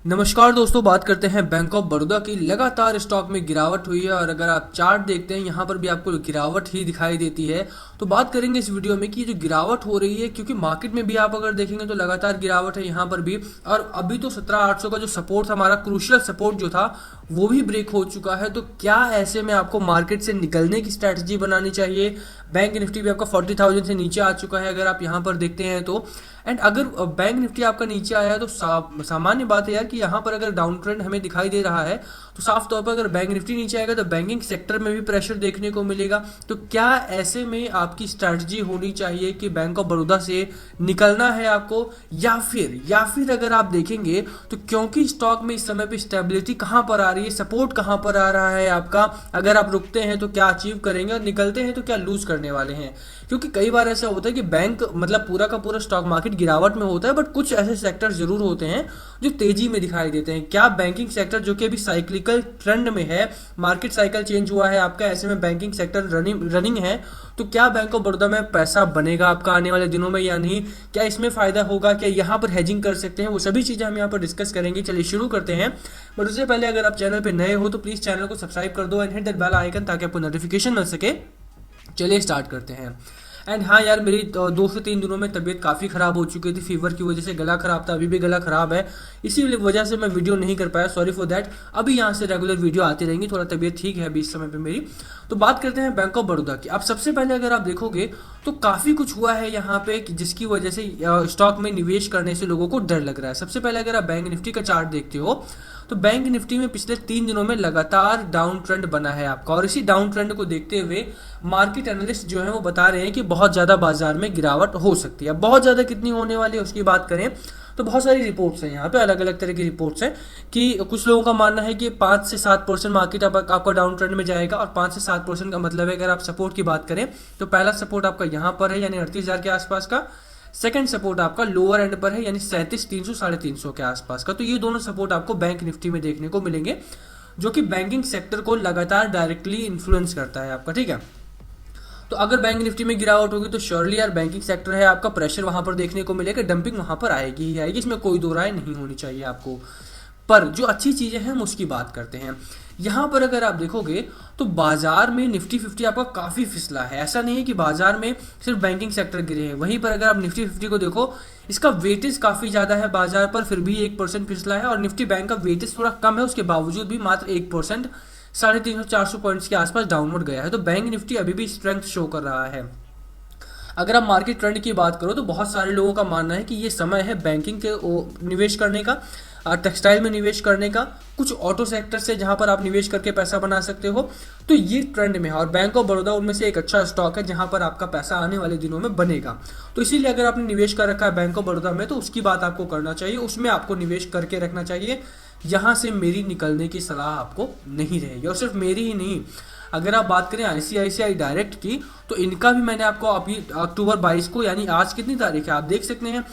नमस्कार दोस्तों, बात करते हैं बैंक ऑफ बड़ौदा की। लगातार स्टॉक में गिरावट हुई है और अगर आप चार्ट देखते हैं यहाँ पर भी आपको गिरावट ही दिखाई देती है। तो बात करेंगे इस वीडियो में कि ये जो गिरावट हो रही है, क्योंकि मार्केट में भी आप अगर देखेंगे तो लगातार गिरावट है यहाँ पर भी। और अभी तो 17,800 का जो सपोर्ट था, हमारा क्रूशियल सपोर्ट जो था, वो भी ब्रेक हो चुका है। तो क्या ऐसे में आपको मार्केट से निकलने की स्ट्रैटेजी बनानी चाहिए? बैंक निफ्टी भी आपका 40,000 से नीचे आ चुका है अगर आप यहाँ पर देखते हैं तो। एंड अगर बैंक निफ्टी आपका नीचे आया है तो सामान्य बात है यार कि यहाँ पर अगर डाउन ट्रेंड हमें दिखाई दे रहा है तो साफ तौर पर अगर बैंक निफ्टी नीचे आएगा तो बैंकिंग सेक्टर में भी प्रेशर देखने को मिलेगा। तो क्या ऐसे में आपकी स्ट्रैटेजी होनी चाहिए कि बैंक ऑफ बड़ौदा से निकलना है आपको, या फिर अगर आप देखेंगे तो क्योंकि स्टॉक में इस समय पे स्टेबिलिटी कहाँ पर आ रही है, सपोर्ट कहाँ पर आ रहा है आपका, अगर आप रुकते हैं तो क्या अचीव करेंगे और निकलते हैं तो क्या लूज करने वाले हैं। क्योंकि कई बार ऐसा होता है कि बैंक मतलब पूरा का पूरा स्टॉक मार्केट गिरावट में होता है, बट कुछ ऐसे सेक्टर जरूर होते हैं जो तेजी में दिखाई देते हैं। क्या बैंकिंग सेक्टर जो कि अभी साइक्लिकल ट्रेंड में है, मार्केट साइकिल चेंज हुआ है आपका, ऐसे में बैंकिंग सेक्टर रनिंग है, तो क्या बैंक ऑफ बड़ौदा में पैसा बनेगा आपका आने वाले दिनों में या नहीं? क्या इसमें फायदा होगा? क्या यहाँ पर हेजिंग कर सकते हैं? वो सभी चीजें हम यहाँ पर डिस्कस करेंगे। चलिए शुरू करते हैं। बट उससे पहले अगर आप चैनल पे नए हो तो प्लीज चैनल को सब्सक्राइब कर दो and hit that bell icon ताकि आपको नोटिफिकेशन मिल सके। चलिए स्टार्ट करते हैं। एंड हाँ यार, मेरी 2 से 3 दिनों में तबीयत काफ़ी ख़राब हो चुकी थी, फीवर की वजह से गला ख़राब था, अभी भी गला ख़राब है, इसी वजह से मैं वीडियो नहीं कर पाया, सॉरी फॉर दैट। अभी यहाँ से रेगुलर वीडियो आती रहेंगी, थोड़ा तबीयत ठीक है अभी इस समय पे मेरी। तो बात करते हैं बैंक ऑफ बड़ौदा की। अब सबसे पहले अगर आप देखोगे तो काफ़ी कुछ हुआ है यहाँ पे जिसकी वजह से स्टॉक में निवेश करने से लोगों को डर लग रहा है। सबसे पहले अगर आप बैंक निफ्टी का चार्ट देखते हो तो बैंक निफ्टी में पिछले 3 दिनों में लगातार डाउन ट्रेंड बना है आपका, और इसी डाउन ट्रेंड को देखते हुए मार्केट एनालिस्ट जो है वो बता रहे हैं कि बहुत ज़्यादा बाजार में गिरावट हो सकती है। बहुत ज़्यादा कितनी होने वाली है उसकी बात करें तो बहुत सारी रिपोर्ट्स हैं यहाँ पे, अलग अलग तरह की रिपोर्ट्स हैं कि कुछ लोगों का मानना है कि 5 से 7% मार्केट आपका डाउन ट्रेंड में जाएगा। और 5 से 7% का मतलब है, अगर आप सपोर्ट की बात करें तो पहला सपोर्ट आपका यहाँ पर है यानी 38,000 के आसपास का। सेकंड सपोर्ट आपका लोअर एंड पर है यानी 37,300 350 के आसपास का। तो ये दोनों सपोर्ट आपको बैंक निफ्टी में देखने को मिलेंगे, जो कि बैंकिंग सेक्टर को लगातार डायरेक्टली इन्फ्लुएंस करता है आपका, ठीक है। तो अगर बैंक निफ्टी में गिरावट होगी तो श्योरली यार बैंकिंग सेक्टर है आपका, प्रेशर वहां पर देखने को मिलेगा, डंपिंग वहां पर आएगी ही आएगी, इसमें कोई दो राय नहीं होनी चाहिए आपको। पर जो अच्छी चीजें हैं हम उसकी बात करते हैं। यहाँ पर अगर आप देखोगे तो बाजार में निफ्टी 50 आपका काफी फिसला है। ऐसा नहीं है कि बाजार में सिर्फ बैंकिंग सेक्टर गिरे हैं, वहीं पर अगर आप निफ्टी 50 को देखो, इसका वेटेज काफी ज्यादा है बाजार पर, फिर भी 1% फिसला है। और निफ्टी बैंक का वेटेज थोड़ा कम है, उसके बावजूद भी मात्र 1%, 350-400 पॉइंट्स के आसपास डाउनवर्ड गया है। तो बैंक निफ्टी अभी भी स्ट्रेंथ शो कर रहा है। अगर आप मार्केट ट्रेंड की बात करो तो बहुत सारे लोगों का मानना है कि ये समय है बैंकिंग के निवेश करने का, टेक्सटाइल में निवेश करने का, कुछ ऑटो सेक्टर से जहां पर आप निवेश करके पैसा बना सकते हो। तो ये ट्रेंड में है और बैंक ऑफ बड़ौदा उनमें से एक अच्छा स्टॉक है जहां पर आपका पैसा आने वाले दिनों में बनेगा। तो इसीलिए अगर आपने निवेश कर रखा है बैंक ऑफ बड़ौदा में तो उसकी बात आपको करना चाहिए, उसमें आपको निवेश करके रखना चाहिए। यहाँ से मेरी निकलने की सलाह आपको नहीं रहेगी, और सिर्फ मेरी ही नहीं, अगर आप बात करें आईसीआईसीआई डायरेक्ट की तो इनका भी मैंने आपको अभी अक्टूबर 22 को, यानी आज कितनी तारीख है आप देख सकते हैं,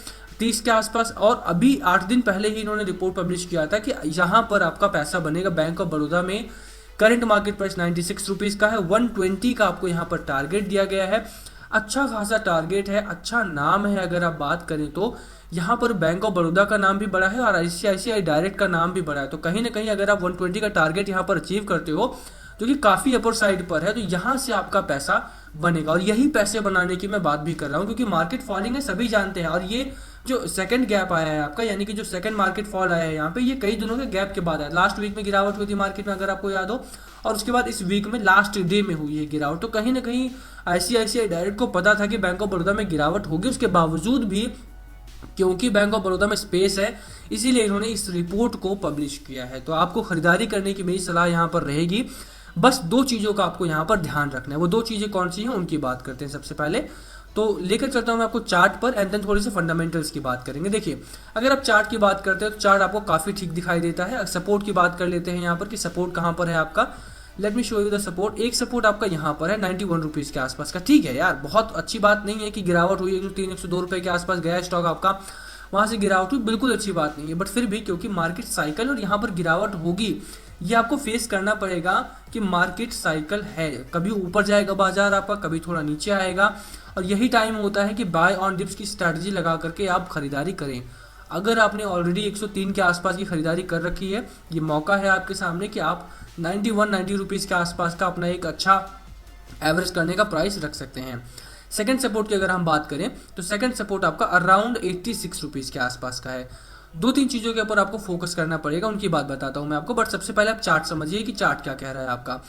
30 के आसपास, और अभी 8 दिन पहले ही इन्होंने रिपोर्ट पब्लिश किया था कि यहाँ पर आपका पैसा बनेगा बैंक ऑफ बड़ौदा में। करंट मार्केट प्राइस 96 रुपीज़ का है, 120 का आपको यहाँ पर टारगेट दिया गया है। अच्छा खासा टारगेट है, अच्छा नाम है। अगर आप बात करें तो यहाँ पर बैंक ऑफ बड़ौदा का नाम भी बड़ा है और आईसीआईसीआई डायरेक्ट का नाम भी बड़ा है। तो कहीं ना कहीं अगर आप 120 का टारगेट यहाँ पर अचीव करते हो जो कि काफी अपर साइड पर है, तो यहाँ से आपका पैसा बनेगा। और यही पैसे बनाने की मैं बात भी कर रहा हूँ, क्योंकि मार्केट फॉलिंग है सभी जानते हैं। और ये जो सेकंड गैप आया है आपका, यानी कि जो सेकंड मार्केट फॉल आया है यहाँ पे, ये कई दिनों के गैप के बाद आया। लास्ट वीक में गिरावट हुई थी मार्केट में अगर आपको याद हो, और उसके बाद इस वीक में लास्ट डे में हुई है गिरावट। तो कहीं ना कहीं आईसीआईसीआई डायरेक्ट को पता था कि बैंक ऑफ बड़ौदा में गिरावट होगी, उसके बावजूद भी क्योंकि बैंक ऑफ बड़ौदा में स्पेस है इसीलिए इन्होंने इस रिपोर्ट को पब्लिश किया है। तो आपको खरीदारी करने की मेरी सलाह यहाँ पर रहेगी। बस 2 चीज़ों का आपको यहाँ पर ध्यान रखना है। वो 2 चीज़ें कौन सी हैं उनकी बात करते हैं। सबसे पहले तो लेकर चलता हूँ मैं आपको चार्ट पर, एंड देन थोड़ी सी फंडामेंटल्स की बात करेंगे। देखिए अगर आप चार्ट की बात करते हो तो चार्ट आपको काफ़ी ठीक दिखाई देता है। सपोर्ट की बात कर लेते हैं यहाँ पर कि सपोर्ट कहाँ पर है आपका। Let me show you the support. एक सपोर्ट आपका यहाँ पर है 91 रुपीज़ के आसपास का, ठीक है यार, बहुत अच्छी बात नहीं है कि गिरावट हुई 102 रुपये के आसपास गया स्टॉक आपका, वहां से गिरावट हुई, बिल्कुल अच्छी बात नहीं है। बट फिर भी क्योंकि मार्केट साइकिल और यहाँ पर गिरावट होगी, ये आपको फेस करना पड़ेगा कि मार्केट साइकिल है, कभी ऊपर जाएगा बाजार आपका, कभी थोड़ा नीचे आएगा। और यही टाइम होता है कि बाय ऑन डिप्स की स्ट्रैटेजी लगा करके आप खरीदारी करें। अगर आपने ऑलरेडी 103 के आसपास की खरीदारी कर रखी है, ये मौका है आपके सामने कि आप 90 रुपीज़ के आसपास का अपना एक अच्छा एवरेज करने का प्राइस रख सकते हैं। सेकंड सपोर्ट की अगर हम बात करें तो सेकंड सपोर्ट आपका अराउंड 86 रुपीज़ के आसपास का है। दो तीन चीज़ों के ऊपर आपको फोकस करना पड़ेगा, उनकी बात बताता हूं मैं आपको, बट सबसे पहले आप चार्ट समझिए कि चार्ट क्या कह रहा है आपका।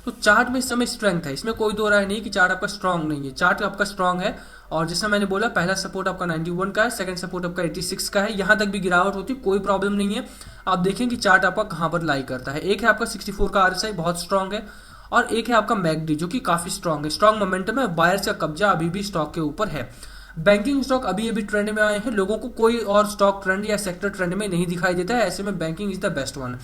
तो चार्ट में इस समय स्ट्रेंथ है, इसमें कोई दो राय नहीं कि चार्ट आपका स्ट्रांग नहीं है, चार्ट आपका स्ट्रांग है। और जैसा मैंने बोला, पहला सपोर्ट आपका 91 का है, सेकंड सपोर्ट आपका 86 का है, यहां तक भी गिरावट होती है कोई प्रॉब्लम नहीं है। आप देखें कि चार्ट आपका कहां पर लाई करता है। एक है आपका 64 का आरएसआई, बहुत स्ट्रांग है, और एक है आपका मैकडी जो कि काफी स्ट्रांग है, स्ट्रांग मोमेंटम है, बायर्स का कब्जा अभी भी स्टॉक के ऊपर है। बैंकिंग स्टॉक अभी अभी ट्रेंड में आए हैं, लोगों को कोई और स्टॉक ट्रेंड या सेक्टर ट्रेंड में नहीं दिखाई देता है, ऐसे में banking is the best one.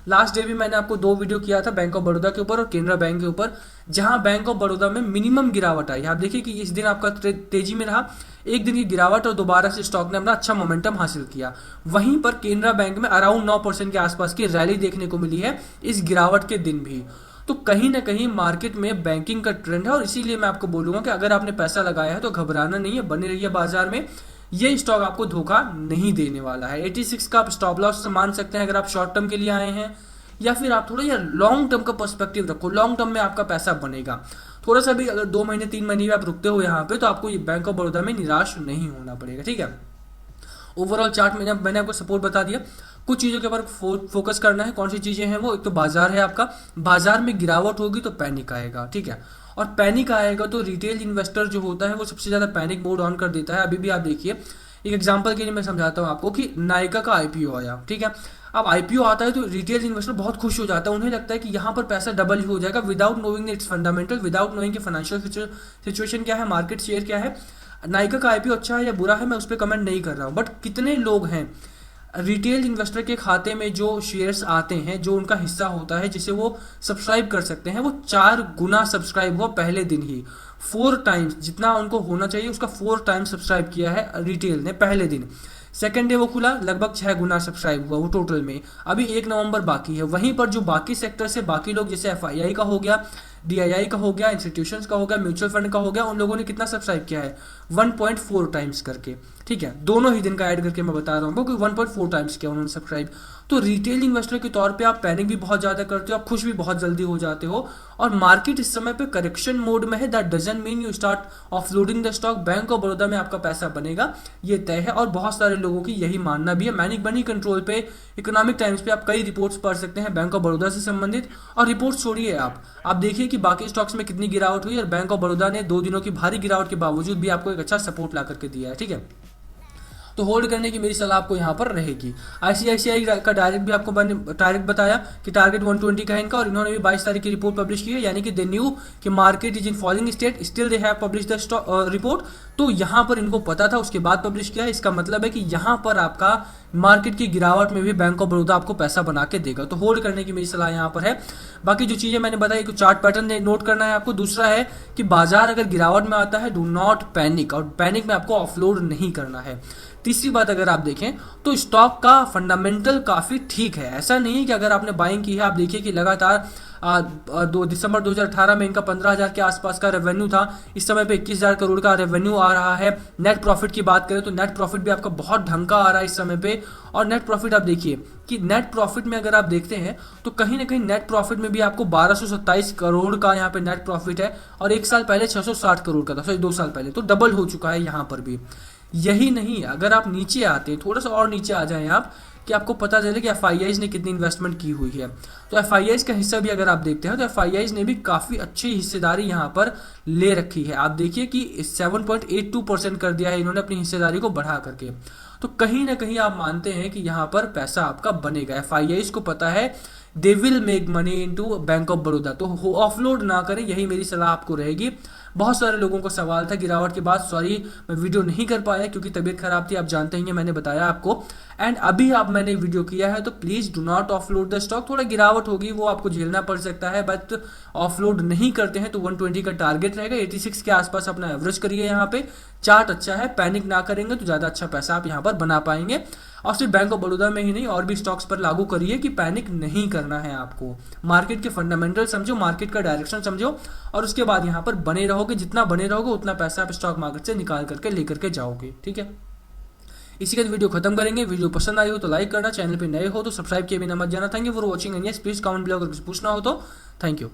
Last day भी मैंने आपको 2 वीडियो किया था बैंक ऑफ बड़ौदा के ऊपर और केनरा बैंक के ऊपर, जहां बैंक ऑफ बड़ौदा में मिनिमम गिरावट आई। आप देखिए कि इस दिन आपका तेजी में रहा, एक दिन की गिरावट और दोबारा से स्टॉक ने अपना अच्छा मोमेंटम हासिल किया। वहीं पर केनरा बैंक में अराउंड 9% के आसपास की रैली देखने को मिली है इस गिरावट के दिन भी। तो कहीं ना कहीं मार्केट में बैंकिंग का ट्रेंड है, और इसीलिए मैं आपको बोलूंगा कि अगर आपने पैसा लगाया है तो घबराना नहीं है, बने रहिए बाजार में, ये स्टॉक आपको धोखा नहीं देने वाला है। 86 का आप स्टॉप लॉस मान सकते हैं अगर आप शॉर्ट टर्म के लिए आए हैं, या फिर आप थोड़ा यार लॉन्ग टर्म का पर्सपेक्टिव रखो, लॉन्ग टर्म में आपका पैसा बनेगा। थोड़ा सा भी अगर 2 महीने 3 महीने भी आप रुकते हो यहाँ पे, तो आपको ये बैंक ऑफ बड़ौदा में निराश नहीं होना पड़ेगा, ठीक है। ओवरऑल चार्ट में मैंने आपको सपोर्ट बता दिया, कुछ चीज़ों के ऊपर फोकस करना है। कौन सी चीज़ें हैं वो, एक तो बाजार है आपका, बाजार में गिरावट होगी तो पैनिक आएगा, ठीक है, और पैनिक आएगा तो रिटेल इन्वेस्टर जो होता है वो सबसे ज़्यादा पैनिक मोड ऑन कर देता है। अभी भी आप देखिए, एक एग्जांपल के लिए मैं समझाता हूँ आपको कि नायका का आईपीओ आया, ठीक है। अब आईपीओ आता है तो रिटेल इन्वेस्टर बहुत खुश हो जाता है, उन्हें लगता है कि यहाँ पर पैसा डबल ही हो जाएगा, without knowing its fundamental, without knowing financial situation क्या है, मार्केट शेयर क्या है। नायका का आईपीओ अच्छा है या बुरा है मैं उस पर कमेंट नहीं कर रहा हूँ, बट कितने लोग हैं रिटेल इन्वेस्टर के खाते में जो शेयर्स आते हैं, जो उनका हिस्सा होता है जिसे वो सब्सक्राइब कर सकते हैं, वो 4 गुना सब्सक्राइब हुआ पहले दिन ही, 4 टाइम्स जितना उनको होना चाहिए उसका 4 टाइम्स सब्सक्राइब किया है रिटेल ने पहले दिन। सेकेंड डे वो खुला, लगभग 6 गुना सब्सक्राइब हुआ वो टोटल में। अभी 1 नवंबर बाकी है, वहीं पर जो बाकी सेक्टर से बाकी लोग, जैसे एफआईआई का हो गया, डीआईआई का हो गया, इंस्टीट्यूशंस का हो गया, म्यूचुअल फंड का हो गया, उन लोगों ने कितना सब्सक्राइब किया है, 1.4 टाइम्स करके, ठीक है, दोनों ही दिन का ऐड करके मैं बता रहा हूँ कि 1.4 टाइम्स किया उन्होंने सब्सक्राइब। तो रिटेल इन्वेस्टर के तौर पे आप पैनिक भी बहुत ज़्यादा करते हो, आप खुश भी बहुत जल्दी हो जाते हो, और मार्केट इस समय पे करेक्शन मोड में है। That doesn't mean you start offloading the stock. Bank of Baroda में आपका पैसा बनेगा, ये तय है, और बहुत सारे लोगों की यही मानना भी है। मैनिक बनी कंट्रोल पे, इकोनॉमिक टाइम्स पे आप कई रिपोर्ट्स पढ़ सकते हैं बैंक ऑफ बड़ौदा से संबंधित, और रिपोर्ट छोड़िए आप देखिए कि बाकी स्टॉक्स में कितनी गिरावट हुई, और बैंक ऑफ बड़ौदा ने 2 दिनों की भारी गिरावट के बावजूद भी आपको एक अच्छा सपोर्ट ला करके दिया है, ठीक है। तो होल्ड करने की मेरी सलाह आपको यहाँ पर रहेगी। आईसीआईसीआई का डायरेक्ट भी आपको मैंने टारगेट बताया कि टारगेट 120 का है इनका, और इन्होंने भी 22 तारीख की रिपोर्ट पब्लिश की है, यानी कि दे न्यू कि market is in falling state, still they have publish the report. तो यहाँ पर इनको पता था, उसके बाद पब्लिश किया है। इसका मतलब है कि यहाँ पर आपका मार्केट की गिरावट में भी बैंक ऑफ बड़ौदा आपको पैसा बना के देगा। तो होल्ड करने की मेरी सलाह यहाँ पर है। बाकी जो चीजें मैंने बताई, कुछ चार्ट पैटर्न नोट करना है आपको। दूसरा है कि बाजार अगर गिरावट में आता है, डू नॉट पैनिक, और पैनिक में आपको ऑफलोड नहीं करना है। तीसरी बात, अगर आप देखें तो स्टॉक का फंडामेंटल काफी ठीक है। ऐसा नहीं है कि अगर आपने बाइंग की है, आप देखिए कि लगातार 2 दिसंबर 2018 में इनका 15,000 के आसपास का रेवेन्यू था, इस समय पे 21,000 करोड़ का रेवेन्यू आ रहा है। नेट प्रॉफिट की बात करें तो नेट प्रॉफिट भी आपका बहुत ढंग का आ रहा है इस समय पे। और नेट प्रॉफिट आप देखिए कि नेट प्रॉफिट में अगर आप देखते हैं तो कहीं ना कहीं नेट प्रॉफिट में भी आपको 1227 करोड़ का यहाँ पे नेट प्रॉफिट है, और 1 साल पहले 660 करोड़ का था, सॉरी 2 साल पहले, तो डबल हो चुका है यहाँ पर भी। यही नहीं, अगर आप नीचे आते, थोड़ा सा और नीचे आ जाएं आप, कि आपको पता चले कि एफआईआईज ने कितनी इन्वेस्टमेंट की हुई है। तो एफआईआईज का हिस्सा भी अगर आप देखते हैं तो एफआईआईज ने भी काफी अच्छी हिस्सेदारी यहाँ पर ले रखी है। आप देखिए कि 7.82% कर दिया है इन्होंने अपनी हिस्सेदारी को बढ़ा करके। तो कहीं ना कहीं आप मानते हैं कि यहाँ पर पैसा आपका बनेगा। एफआईआईज को पता है they will make money into bank of Baroda, तो ऑफलोड ना करें, यही मेरी सलाह आपको रहेगी। बहुत सारे लोगों को सवाल था गिरावट के बाद, सॉरी मैं वीडियो नहीं कर पाया क्योंकि तबीयत खराब थी, आप जानते ही हैं, मैंने बताया आपको। एंड अभी आप मैंने वीडियो किया है तो please do not offload the stock. थोड़ा गिरावट होगी, वो आपको झेलना पड़ सकता है, बट ऑफलोड नहीं करते हैं तो 120 का टारगेट रहेगा। 86 के आसपास अपना एवरेज करिए। यहाँ पे चार्ट अच्छा है, पैनिक ना करेंगे तो ज्यादा अच्छा पैसा आप यहाँ पर बना पाएंगे। और सिर्फ बैंक ऑफ बड़ौदा में ही नहीं, और भी स्टॉक्स पर लागू करिए कि पैनिक नहीं करना है आपको। मार्केट के फंडामेंटल समझो, मार्केट का डायरेक्शन समझो, और उसके बाद यहाँ पर बने रहोगे। जितना बने रहोगे उतना पैसा आप स्टॉक मार्केट से निकाल करके लेकर के जाओगे, ठीक है। इसी के साथ वीडियो खत्म करेंगे। वीडियो पसंद आई हो तो लाइक करना, चैनल पे नए हो तो सब्सक्राइब किए बिना मत जाना। Thank you for watching and yes please comment below अगर कुछ पूछना हो तो। Thank you.